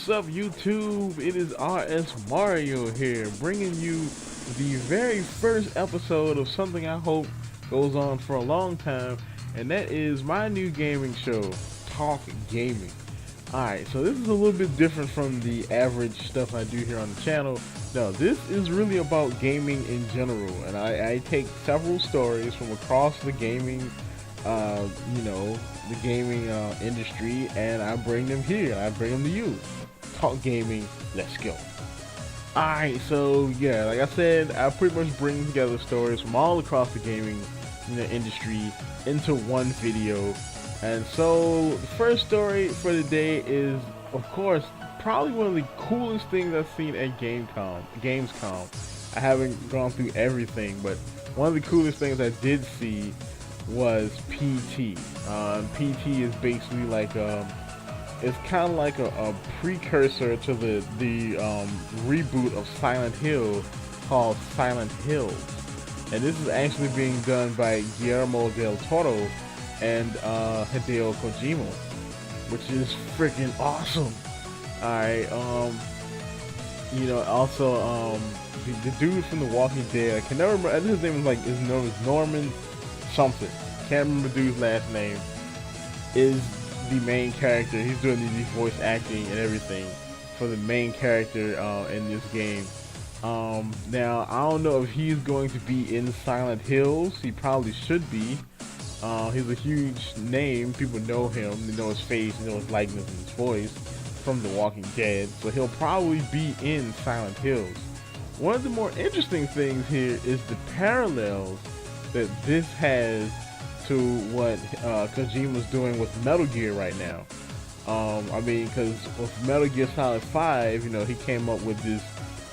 What's up, YouTube? It is RS Mario here, bringing you the very first episode of something I hope goes on for a long time, and that is my new gaming show, Talk Gaming. Alright, so this is a little bit different from the average stuff I do here on the channel. No, this is really about gaming in general, and I take several stories from across the gaming the gaming industry, and I bring them here. I bring them to you. Talk gaming. Let's go. Alright, so yeah, like I said, I pretty much bring together stories from all across the gaming industry into one video. And so the first story for the day is, of course, probably one of the coolest things I've seen at Gamescom. I haven't gone through everything, but one of the coolest things I did see was PT. PT is basically like it's kind of like a precursor to the reboot of Silent Hill called Silent Hills, and this is actually being done by Guillermo del Toro and Hideo Kojima, which is freaking awesome. Alright, also the dude from The Walking Dead, I can never remember, his name is known as Norman something, can't remember the dude's last name, is the main character. He's doing the voice acting and everything for the main character in this game. Now I don't know if he's going to be in Silent Hills. He probably should be. He's a huge name, people know him, they know his face, they know his likeness and his voice from The Walking Dead, so he'll probably be in Silent Hills. One of the more interesting things here is the parallels that this has to what Kojima's doing with Metal Gear right now. I mean, because with Metal Gear Solid 5, he came up with this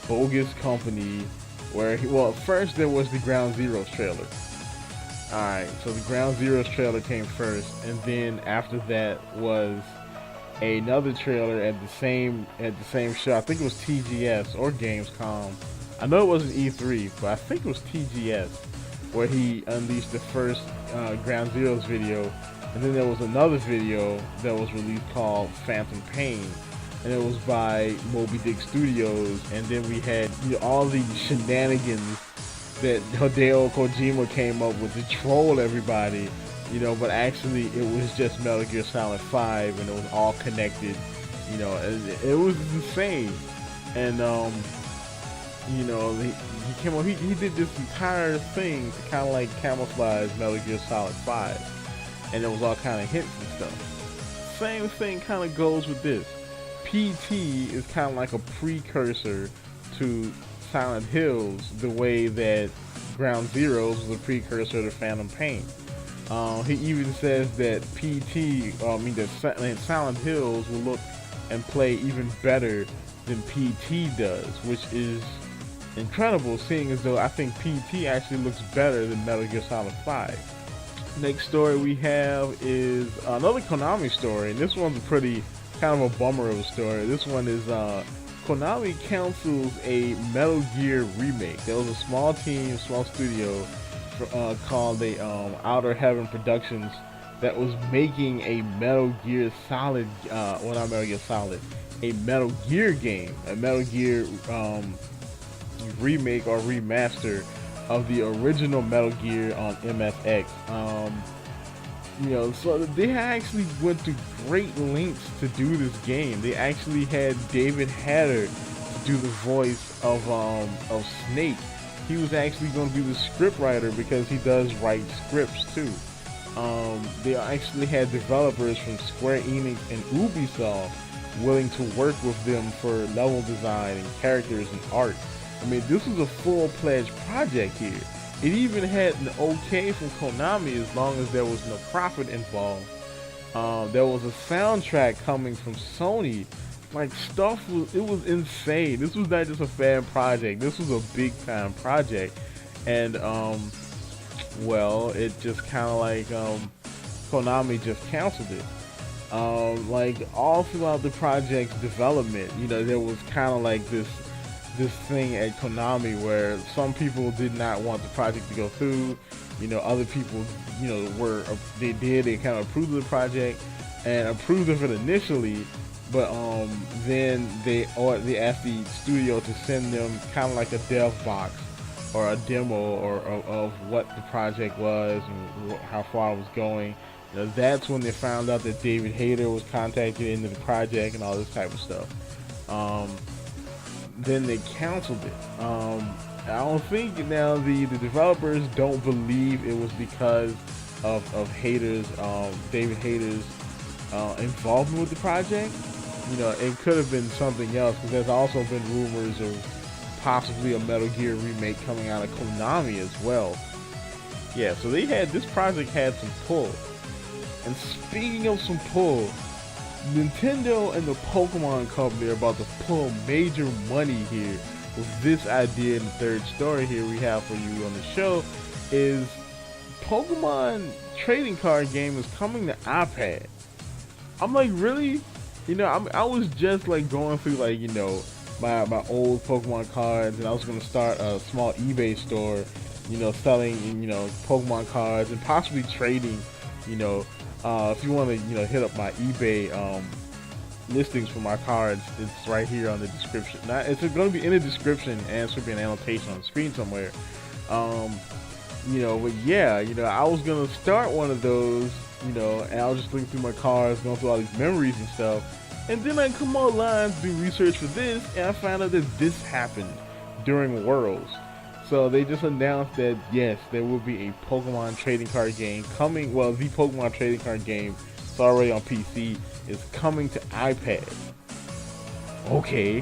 bogus company where first there was the Ground Zeroes trailer. Alright, so the Ground Zeroes trailer came first, and then after that was another trailer at the same show. I think it was TGS or Gamescom. I know it wasn't E3, but I think it was TGS, where he unleashed the first Ground Zeroes video, and then there was another video that was released called Phantom Pain, and it was by Moby Dick Studios, and then we had all the shenanigans that Hideo Kojima came up with to troll everybody, but actually it was just Metal Gear Solid 5, and it was all connected, it was insane. And he came on, he did this entire thing to kind of like camouflage Metal Gear Solid 5, and it was all kind of hints and stuff. Same thing kind of goes with this. PT is kind of like a precursor to Silent Hills, the way that Ground Zeroes was a precursor to Phantom Pain. He even says that that Silent Hills will look and play even better than PT does, which is incredible, seeing as though I think PT actually looks better than Metal Gear Solid 5. Next story we have is another Konami story, and this one's a pretty kind of a bummer of a story. This one is Konami cancels a Metal Gear remake. There was a small studio called Outer Heaven Productions that was making a Metal Gear Solid, not Metal Gear Solid, a Metal Gear game, a Metal Gear remake or remaster of the original Metal Gear on MSX. So they actually went to great lengths to do this game. They actually had David Hatter to do the voice of Snake. He was actually going to be the script writer because he does write scripts too. They actually had developers from Square Enix and Ubisoft willing to work with them for level design and characters and art. I mean, this was a full-fledged project here. It even had an okay from Konami as long as there was no profit involved. There was a soundtrack coming from Sony. Like, it was insane. This was not just a fan project. This was a big-time project. And, it just kind of like, Konami just canceled it. Like, all throughout the project's development, there was kind of like this thing at Konami where some people did not want the project to go through. Other people, they kind of approved of the project and approved of it initially, But then they asked the studio to send them kind of like a dev box or a demo of what the project was and how far it was going. You know, that's when they found out that David Hayter was contacted into the project and all this type of stuff. Then they canceled it. I don't think now the developers don't believe it was because of Hayter's David Hayter's involvement with the project. You know, it could have been something else because there's also been rumors of possibly a Metal Gear remake coming out of Konami as well. Yeah, so this project had some pull. And speaking of some pull, Nintendo and the Pokemon Company are about to pull major money here with this idea. And the third story here we have for you on the show is Pokemon trading card game is coming to iPad. I'm like, really? You know, I was just like going through like, you know, my old Pokemon cards, and I was gonna start a small eBay store, you know, selling, you know, Pokemon cards and possibly trading. You know, if you want to, you know, hit up my eBay listings for my cards, it's right here on the description. Now, it's going to be in the description, and it's going to be an annotation on the screen somewhere. You know, but yeah, you know, I was gonna start one of those, you know, and I was just looking through my cards, going through all these memories and stuff, and then I come online to do research for this, and I found out that this happened during Worlds. So they just announced that yes, there will be a Pokemon trading card game coming. Well, the Pokemon trading card game, it's already on PC, is coming to iPad. Okay,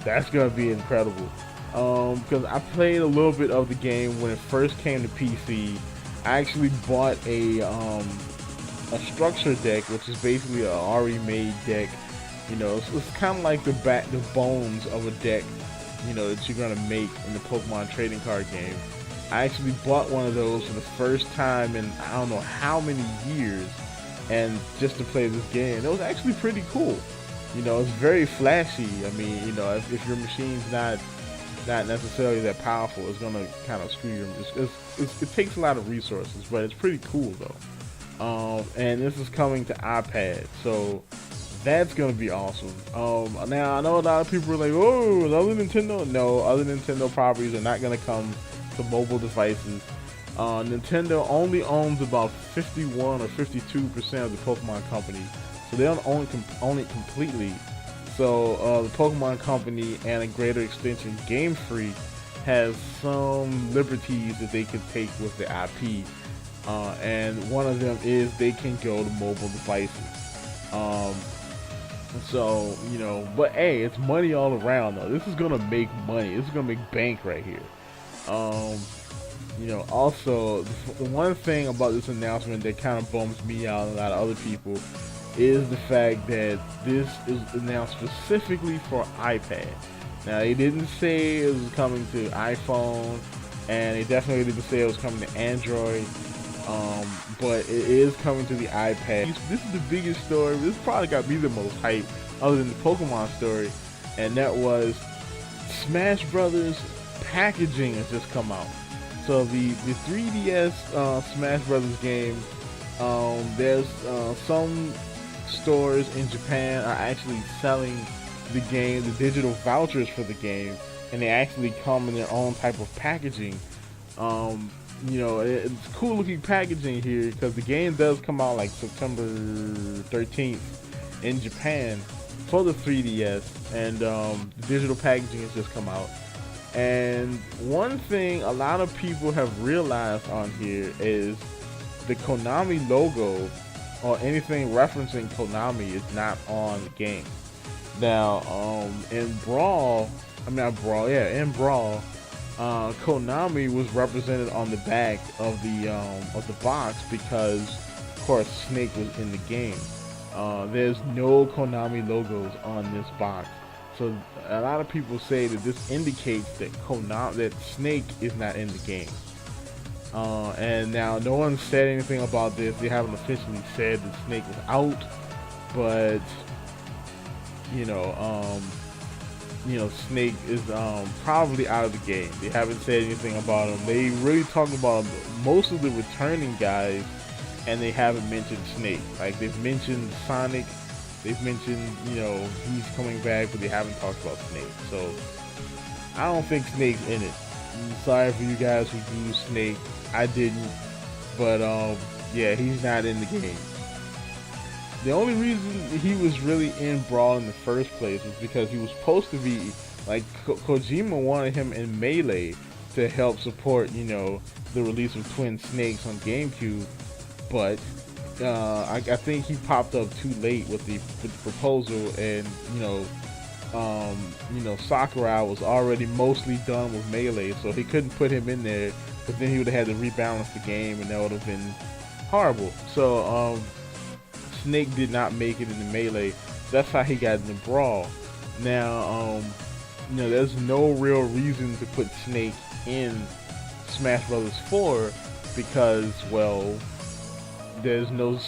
that's gonna be incredible. Because I played a little bit of the game when it first came to PC. I actually bought a structure deck, which is basically an already made deck. You know, it's kind of like the bones of a deck, you know, that you're gonna make in the Pokemon trading card game. I actually bought one of those for the first time in I don't know how many years, and just to play this game. It was actually pretty cool. You know, it's very flashy. I mean, you know, if your machine's not necessarily that powerful, it's gonna kind of screw your. It takes a lot of resources, but it's pretty cool though. And this is coming to iPad, so that's gonna be awesome. Now I know a lot of people are like, "Oh, other Nintendo?" No, other Nintendo properties are not gonna come to mobile devices. Nintendo only owns about 51 or 52% of the Pokemon Company, so they don't own it completely. So the Pokemon Company and a greater extension Game Freak has some liberties that they can take with the IP, and one of them is they can go to mobile devices. So, you know, but hey, it's money all around though. This is gonna make money. This is gonna make bank right here. You know, also the one thing about this announcement that kind of bums me out and a lot of other people is the fact that this is announced specifically for iPad. Now, they didn't say it was coming to iPhone, and they definitely didn't say it was coming to Android, but it is coming to the iPad. This is the biggest story. This probably got me the most hype, other than the Pokemon story, and that was Smash Brothers packaging has just come out. So the 3DS Smash Brothers game, there's some stores in Japan are actually selling the game, the digital vouchers for the game, and they actually come in their own type of packaging. You know, it's cool looking packaging here because the game does come out like September 13th in Japan for the 3DS, and the digital packaging has just come out. And one thing a lot of people have realized on here is the Konami logo or anything referencing Konami is not on the game. Now, in Brawl, Konami was represented on the back of the box because, of course, Snake was in the game. There's no Konami logos on this box, so a lot of people say that this indicates that Snake is not in the game. And now no one said anything about this. They haven't officially said that Snake was out, but you know, Snake is probably out of the game. They haven't said anything about him. They really talk about most of the returning guys, and they haven't mentioned Snake. Like, they've mentioned Sonic, They've mentioned, you know, he's coming back, but they haven't talked about Snake. So I don't think Snake's in it. I'm sorry for you guys who do Snake. I didn't, but yeah, he's not in the game. The only reason he was really in Brawl in the first place was because he was supposed to be, like, Kojima wanted him in Melee to help support, you know, the release of Twin Snakes on GameCube, but I think he popped up too late with the proposal, and Sakurai was already mostly done with Melee, so he couldn't put him in there. But then he would have had to rebalance the game, and that would have been horrible. So Snake did not make it into Melee. That's how he got into Brawl. Now, there's no real reason to put Snake in Smash Bros. 4 because, well, there's no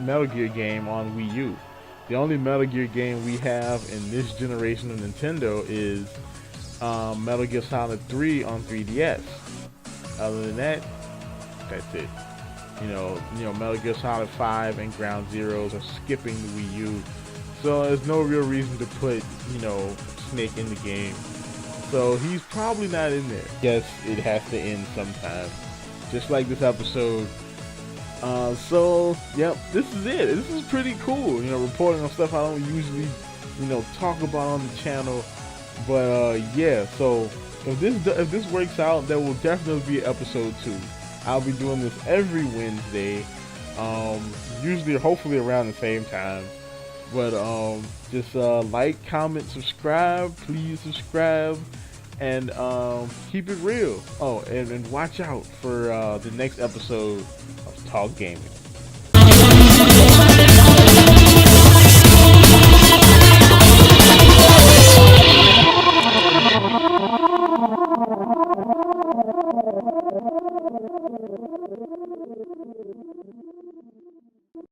Metal Gear game on Wii U. The only Metal Gear game we have in this generation of Nintendo is Metal Gear Solid 3 on 3DS. Other than that, that's it. Metal Gear Solid 5 and Ground Zeroes are skipping the Wii U. So there's no real reason to put, Snake in the game. So he's probably not in there. Yes, it has to end sometime. Just like this episode. So, yep, this is it. This is pretty cool, reporting on stuff I don't usually, talk about on the channel. But, yeah, so if this works out, there will definitely be episode 2. I'll be doing this every Wednesday, usually, hopefully around the same time. But, just, like, comment, subscribe, please subscribe, and, keep it real. Oh, and watch out for, the next episode of Talk Gaming.